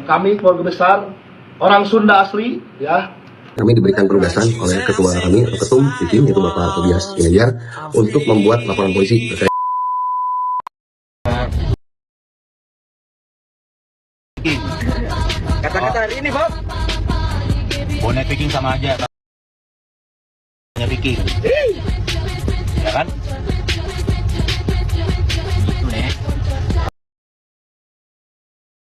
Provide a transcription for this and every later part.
kami keluarga besar orang Sunda asli, ya. Kami diberikan penugasan oleh ketua kami, ketum Viking, yaitu Bapak Tobias Ginanjar, untuk membuat laporan polisi terkait. Kata-kata hari ini, Bob. Bonek Viking sama aja. Viking. Ya kan?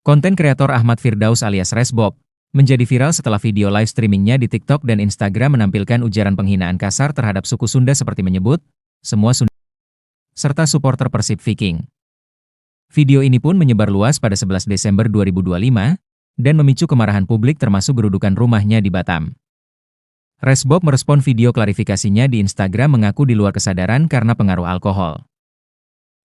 Konten kreator Ahmad Firdaus alias Resbob menjadi viral setelah video live streamingnya di TikTok dan Instagram menampilkan ujaran penghinaan kasar terhadap suku Sunda seperti menyebut semua Sunda serta supporter Persib Viking. Video ini pun menyebar luas pada 11 Desember 2025 dan memicu kemarahan publik termasuk gerudukan rumahnya di Batam. Resbob merespon video klarifikasinya di Instagram mengaku di luar kesadaran karena pengaruh alkohol.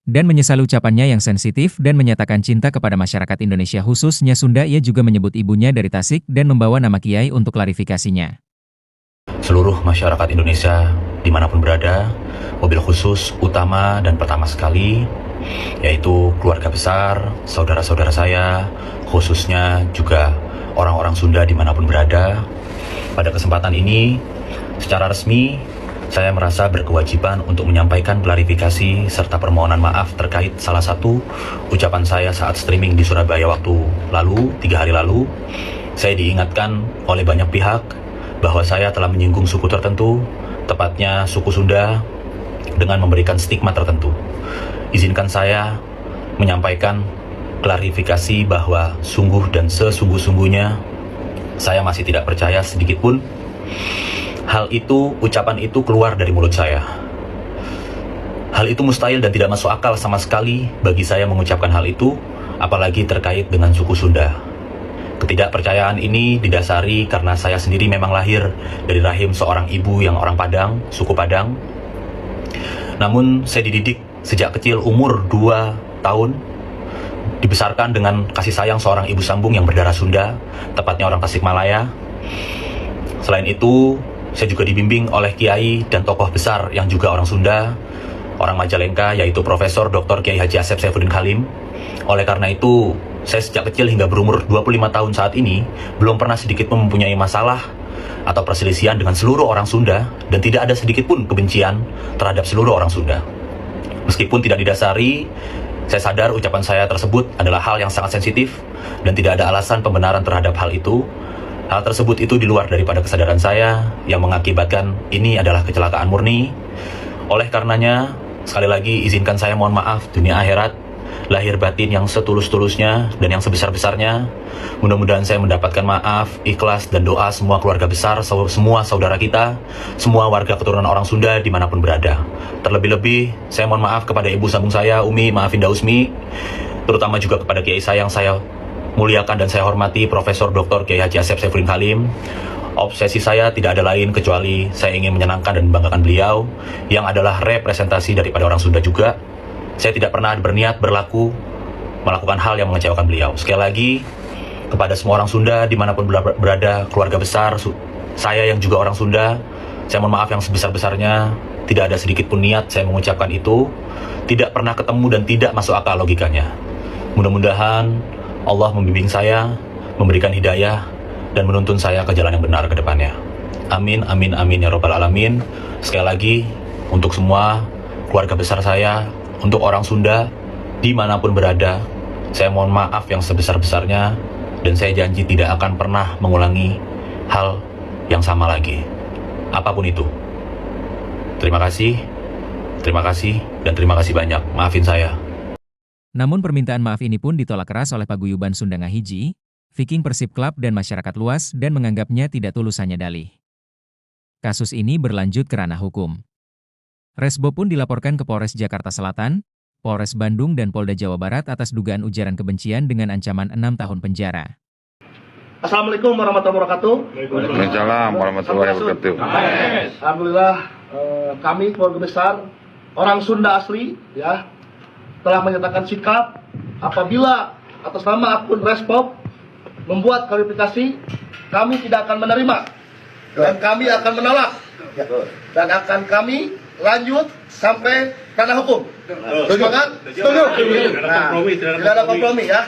Dan menyesali ucapannya yang sensitif dan menyatakan cinta kepada masyarakat Indonesia khususnya Sunda. Ia juga menyebut ibunya dari Tasik dan membawa nama Kiai untuk klarifikasinya. Seluruh masyarakat Indonesia dimanapun berada, mobil khusus utama dan pertama sekali, yaitu keluarga besar, saudara-saudara saya, khususnya juga orang-orang Sunda dimanapun berada. Pada kesempatan ini, secara resmi, saya merasa berkewajiban untuk menyampaikan klarifikasi serta permohonan maaf terkait salah satu ucapan saya saat streaming di Surabaya waktu lalu, 3 hari lalu. Saya diingatkan oleh banyak pihak bahwa saya telah menyinggung suku tertentu, tepatnya suku Sunda, dengan memberikan stigma tertentu. Izinkan saya menyampaikan klarifikasi bahwa sungguh dan sesungguh-sungguhnya saya masih tidak percaya sedikit pun ucapan itu keluar dari mulut saya. Hal itu mustahil dan tidak masuk akal sama sekali bagi saya mengucapkan hal itu, apalagi terkait dengan suku Sunda. Ketidakpercayaan ini didasari karena saya sendiri memang lahir dari rahim seorang ibu yang orang Padang, suku Padang. Namun saya dididik sejak kecil umur 2 tahun, dibesarkan dengan kasih sayang seorang ibu sambung yang berdarah Sunda, tepatnya orang Tasikmalaya. Selain itu, saya juga dibimbing oleh kiai dan tokoh besar yang juga orang Sunda, orang Majalengka, yaitu Profesor Dr. Kiai Haji Asep Saifuddin Khalim. Oleh karena itu, saya sejak kecil hingga berumur 25 tahun saat ini, belum pernah sedikit pun mempunyai masalah atau perselisihan dengan seluruh orang Sunda, dan tidak ada sedikit pun kebencian terhadap seluruh orang Sunda. Meskipun tidak didasari, saya sadar ucapan saya tersebut adalah hal yang sangat sensitif, dan tidak ada alasan pembenaran terhadap hal itu. Hal tersebut itu di luar daripada kesadaran saya yang mengakibatkan ini adalah kecelakaan murni. Oleh karenanya, sekali lagi izinkan saya mohon maaf dunia akhirat, lahir batin yang setulus-tulusnya dan yang sebesar-besarnya. Mudah-mudahan saya mendapatkan maaf, ikhlas dan doa semua keluarga besar, semua saudara kita, semua warga keturunan orang Sunda dimanapun berada. Terlebih-lebih, saya mohon maaf kepada ibu sambung saya, Umi, maafin Dausmi, terutama juga kepada kiai saya yang saya muliakan dan saya hormati, Profesor Dr. Kiai Haji Asep Saifuddin Khalim. Obsesi saya tidak ada lain kecuali saya ingin menyenangkan dan membanggakan beliau, yang adalah representasi daripada orang Sunda juga. Saya tidak pernah berniat melakukan hal yang mengecewakan beliau. Sekali lagi, kepada semua orang Sunda dimanapun berada, keluarga besar saya yang juga orang Sunda, saya mohon maaf yang sebesar-besarnya. Tidak ada sedikit pun niat saya mengucapkan itu, tidak pernah ketemu dan tidak masuk akal logikanya. Mudah-mudahan Allah membimbing saya, memberikan hidayah, dan menuntun saya ke jalan yang benar ke depannya. Amin, amin, amin, ya Rabbal Alamin. Sekali lagi, untuk semua keluarga besar saya, untuk orang Sunda, dimanapun berada, saya mohon maaf yang sebesar-besarnya, dan saya janji tidak akan pernah mengulangi hal yang sama lagi. Apapun itu. Terima kasih, dan terima kasih banyak. Maafin saya. Namun permintaan maaf ini pun ditolak keras oleh paguyuban Sunda Ngahiji, Viking Persib Club dan masyarakat luas dan menganggapnya tidak tulus hanya dalih. Kasus ini berlanjut ke ranah hukum. Resbob pun dilaporkan ke Polres Jakarta Selatan, Polres Bandung dan Polda Jawa Barat atas dugaan ujaran kebencian dengan ancaman 6 tahun penjara. Assalamualaikum warahmatullahi wabarakatuh. Waalaikumsalam warahmatullahi wabarakatuh. Alhamdulillah, kami keluarga besar orang Sunda asli, ya, telah menyatakan sikap apabila atas nama akun Resbob membuat klarifikasi, kami tidak akan menerima dan kami akan menolak dan akan kami lanjut sampai ranah hukum. Setuju kan? Setuju? Nah, tidak ada kompromi ya.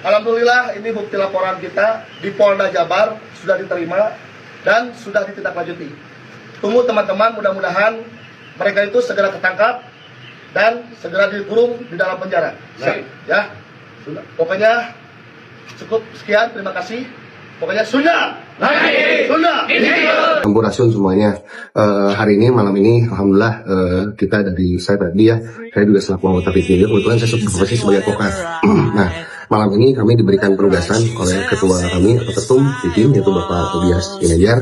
Alhamdulillah ini bukti laporan kita di Polda Jabar sudah diterima dan sudah ditindaklanjuti. Tunggu teman-teman, mudah-mudahan mereka itu segera ketangkap dan segera dikurung di dalam penjara. Ya. Pokoknya cukup sekian, terima kasih. Pokoknya Sunda lagi, Sunda ini. Ampurasun semuanya. Hari ini, malam ini, alhamdulillah kita dari saya tadi ya, saya juga selaku anggota PTI, kebetulan saya berprofesi sebagai advokat. Nah, malam ini kami diberikan penugasan oleh ketua kami atau ketum PTI, yaitu Bapak Tobias Ginanjar,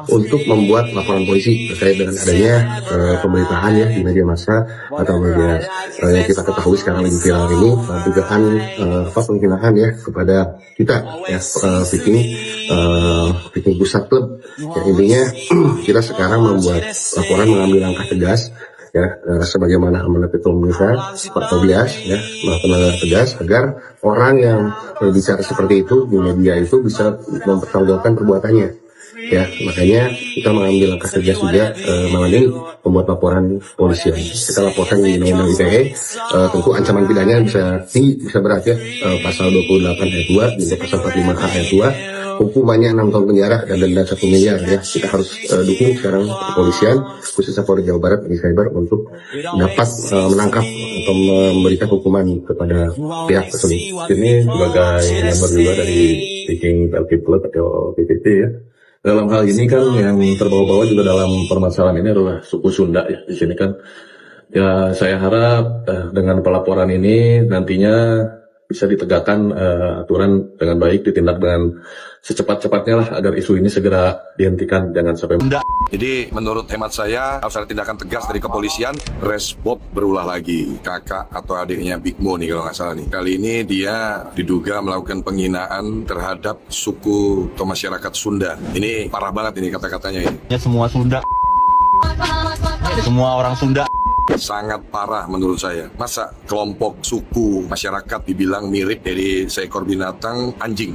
untuk membuat laporan polisi terkait dengan adanya pemberitaan ya di media massa atau media yang kita ketahui sekarang lagi viral ini, dugaan penghinaan ya kepada kita ya Viking Pusat Club. Ya, intinya kita sekarang membuat laporan, mengambil langkah tegas ya, sebagaimana amanat ketum kita Pak Tobias ya, melakukan langkah tegas agar orang yang berbicara seperti itu di media itu bisa mempertanggungjawabkan perbuatannya ya. Makanya kita mengambil langkah tegas juga malam ini membuat laporan polisi. Kita laporkan di Undang-Undang ITE, tentu ancaman pidananya bisa tinggi, bisa berat ya, pasal 28 ayat 2 dan pasal 45 ayat 2. Hukumannya 6 tahun penjara dan denda 1 miliar ya. Kita harus dukung sekarang kepolisian khususnya Polda Jawa Barat di cyber untuk dapat menangkap atau memberikan hukuman kepada pihak tersebut. Ini sebagai member juga dari Viking Club atau PPT ya. Dalam hal ini kan yang terbawa-bawa juga dalam permasalahan ini adalah suku Sunda ya. Di sini kan ya, saya harap dengan pelaporan ini nantinya bisa ditegakkan aturan dengan baik, ditindak dengan secepat-cepatnya lah agar isu ini segera dihentikan, jangan sampai. Jadi menurut hemat saya harus ada tindakan tegas dari kepolisian. Resbob berulah lagi, kakak atau adiknya Big Mo nih kalau nggak salah nih. Kali ini dia diduga melakukan penghinaan terhadap suku atau masyarakat Sunda. Ini parah banget ini kata-katanya ini. Ya, semua Sunda. Semua orang Sunda. Sangat parah menurut saya. Masa kelompok suku masyarakat dibilang mirip dari seekor binatang anjing?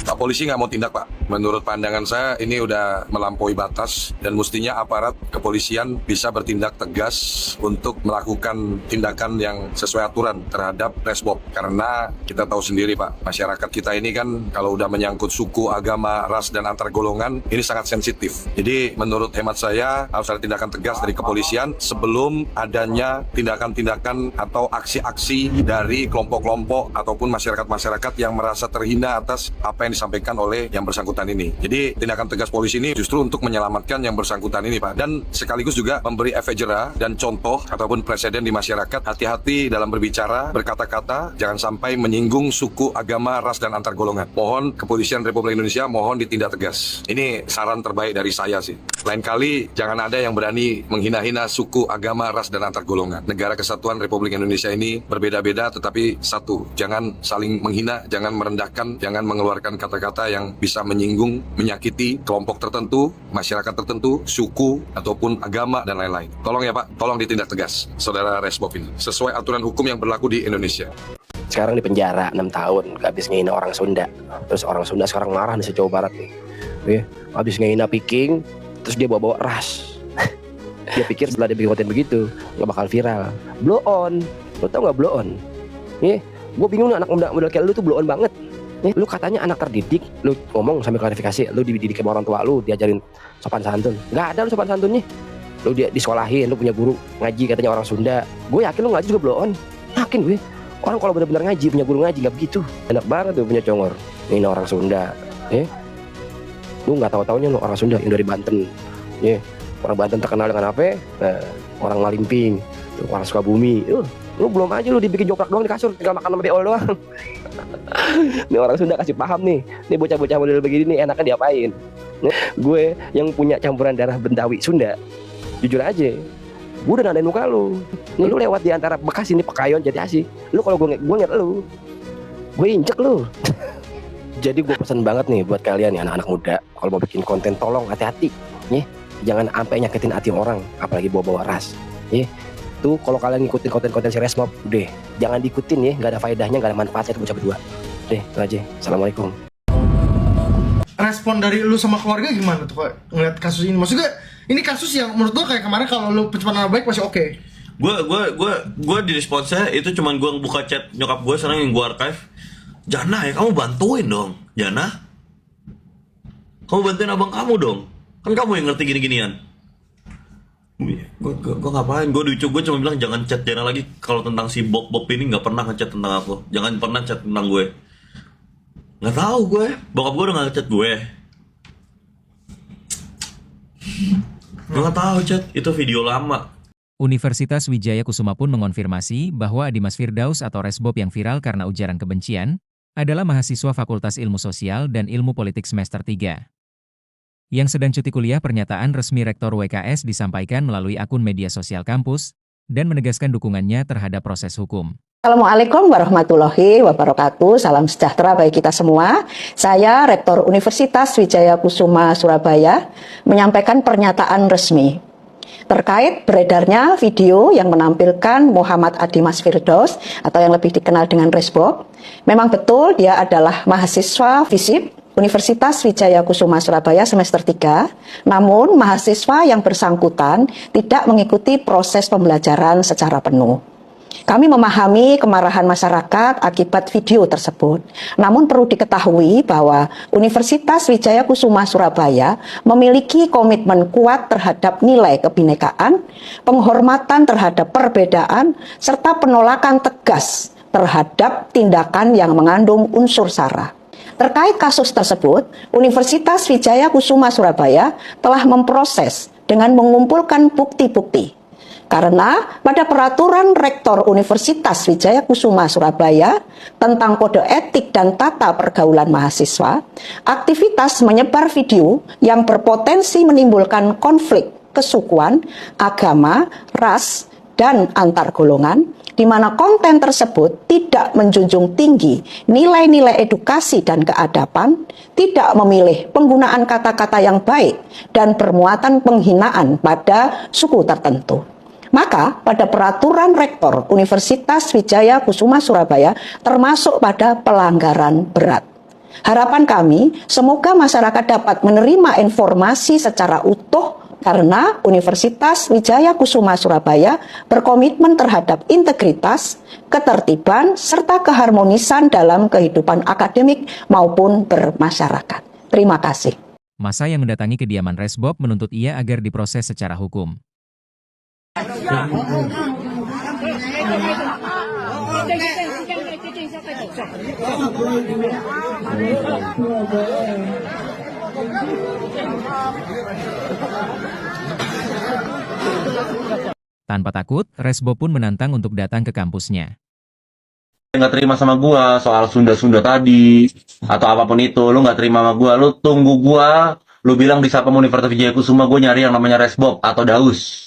Pak polisi nggak mau tindak, Pak. Menurut pandangan saya ini udah melampaui batas dan mestinya aparat kepolisian bisa bertindak tegas untuk melakukan tindakan yang sesuai aturan terhadap Resbob. Karena kita tahu sendiri, Pak, masyarakat kita ini kan kalau udah menyangkut suku, agama, ras, dan antar golongan ini sangat sensitif. Jadi menurut hemat saya harus ada tindakan tegas dari kepolisian sebelum adanya tindakan-tindakan atau aksi-aksi dari kelompok-kelompok ataupun masyarakat-masyarakat yang merasa terhina atas apa yang disampaikan oleh yang bersangkutan ini. Jadi tindakan tegas polisi ini justru untuk menyelamatkan yang bersangkutan ini, Pak, dan sekaligus juga memberi efek jera dan contoh ataupun presiden di masyarakat. Hati-hati dalam berbicara, berkata-kata, jangan sampai menyinggung suku, agama, ras, dan antar golongan. Mohon kepolisian Republik Indonesia mohon ditindak tegas. Ini saran terbaik dari saya sih. Lain kali jangan ada yang berani menghina-hina suku, agama, ras, dan antar golongan. Negara Kesatuan Republik Indonesia ini berbeda-beda tetapi satu. Jangan saling menghina, jangan merendahkan, jangan mengeluarkan kata-kata yang bisa menyinggung, menyakiti kelompok tertentu, masyarakat tertentu, suku, ataupun agama, dan lain-lain. Tolong ya Pak, tolong ditindak tegas, Saudara Resbob ini, sesuai aturan hukum yang berlaku di Indonesia. Sekarang di penjara 6 tahun, habis ngehina orang Sunda. Terus orang Sunda sekarang marah di Jawa Barat nih. Habis ngehina Viking, terus dia bawa-bawa ras. Dia pikir setelah dia bikin konten begitu, nggak bakal viral. Blow on, lo tau nggak blow on? Gue bingung anak muda kayak lu tuh blow on banget. Lu katanya anak terdidik, lu ngomong sambil klarifikasi, lu dididik sama orang tua lu, diajarin sopan santun. Nggak ada lu sopan santunnya. Lu disekolahin, lu punya guru ngaji katanya orang Sunda. Gue yakin lu ngaji juga blow on. Yakin gue. Orang kalau benar-benar ngaji, punya guru ngaji, nggak begitu. Enak banget tuh punya congor. Ini orang Sunda. Lu nggak tahu-taunya lu orang Sunda yang dari Banten. Orang Banten terkenal dengan apa? Orang Malimping, orang Sukabumi. Lu belum aja lu dibikin joprak doang di kasur, tinggal makan sama beol doang. Ini orang Sunda kasih paham nih. Ini bocah-bocah model begini nih enaknya diapain? Gue yang punya campuran darah Bentawi Sunda, jujur aja, gue udah nandain muka lu. Nih lu lewat di antara Bekasi ini Pekayon Jatiasih. Lu kalau gue ngeliat lu, gue injek lu. Jadi gue pesan banget nih buat kalian nih anak-anak muda, kalau mau bikin konten tolong hati-hati, jangan sampai nyakitin hati orang, apalagi bawa-bawa ras. Tuh kalau kalian ngikutin konten-konten si Resbob, udah jangan diikutin ya, nggak ada faedahnya, nggak ada manfaatnya tuh bocah berdua. Deh, itu aja. Assalamualaikum. Respon dari lu sama keluarga gimana tuh Pak ngeliat kasus ini? Maksudnya ini kasus yang menurut lu kayak kemarin kalau lu pencemaran nama baik masih oke. Gue di responsnya itu cuman gue buka chat nyokap gue, sekarang yang gue archive. Jana ya, kamu bantuin dong, Jana. Kamu bantuin abang kamu dong. Kan kamu yang ngerti gini-ginian. Gue ngapain? Gue cuma bilang jangan chat Jana lagi. Kalau tentang si Bob ini nggak pernah ngechat tentang aku. Jangan pernah chat tentang gue. Nggak tahu gue. Bokap gue udah nggak ngechat gue. Gue nggak tahu chat. Itu video lama. Universitas Wijaya Kusuma pun mengonfirmasi bahwa Dimas Firdaus atau Resbob yang viral karena ujaran kebencian adalah mahasiswa Fakultas Ilmu Sosial dan Ilmu Politik semester 3. Yang sedang cuti kuliah. Pernyataan resmi Rektor WKS disampaikan melalui akun media sosial kampus dan menegaskan dukungannya terhadap proses hukum. Assalamualaikum warahmatullahi wabarakatuh. Salam sejahtera bagi kita semua. Saya Rektor Universitas Wijaya Kusuma Surabaya menyampaikan pernyataan resmi terkait beredarnya video yang menampilkan Muhammad Dimas Firdaus atau yang lebih dikenal dengan Resbob. Memang betul dia adalah mahasiswa FISIP Universitas Wijaya Kusuma Surabaya semester 3, namun mahasiswa yang bersangkutan tidak mengikuti proses pembelajaran secara penuh. Kami memahami kemarahan masyarakat akibat video tersebut. Namun perlu diketahui bahwa Universitas Wijaya Kusuma Surabaya memiliki komitmen kuat terhadap nilai kebinekaan, penghormatan terhadap perbedaan, serta penolakan tegas terhadap tindakan yang mengandung unsur SARA. Terkait kasus tersebut, Universitas Wijaya Kusuma Surabaya telah memproses dengan mengumpulkan bukti-bukti. Karena pada peraturan Rektor Universitas Wijaya Kusuma Surabaya tentang kode etik dan tata pergaulan mahasiswa, aktivitas menyebar video yang berpotensi menimbulkan konflik kesukuan, agama, ras, dan antar golongan, di mana konten tersebut tidak menjunjung tinggi nilai-nilai edukasi dan keadaban, tidak memilih penggunaan kata-kata yang baik, dan bermuatan penghinaan pada suku tertentu. Maka pada peraturan Rektor Universitas Wijaya Kusuma Surabaya termasuk pada pelanggaran berat. Harapan kami semoga masyarakat dapat menerima informasi secara utuh karena Universitas Wijaya Kusuma Surabaya berkomitmen terhadap integritas, ketertiban, serta keharmonisan dalam kehidupan akademik maupun bermasyarakat. Terima kasih. Massa yang mendatangi kediaman Resbob menuntut ia agar diproses secara hukum. Tanpa takut, Resbob pun menantang untuk datang ke kampusnya. Nggak terima sama gua soal Sunda-Sunda tadi atau apapun itu, lu nggak terima sama gua, lu tunggu gua, lu bilang di Sapam Universitas Wijaya Kusuma gua nyari yang namanya Resbob atau Daus.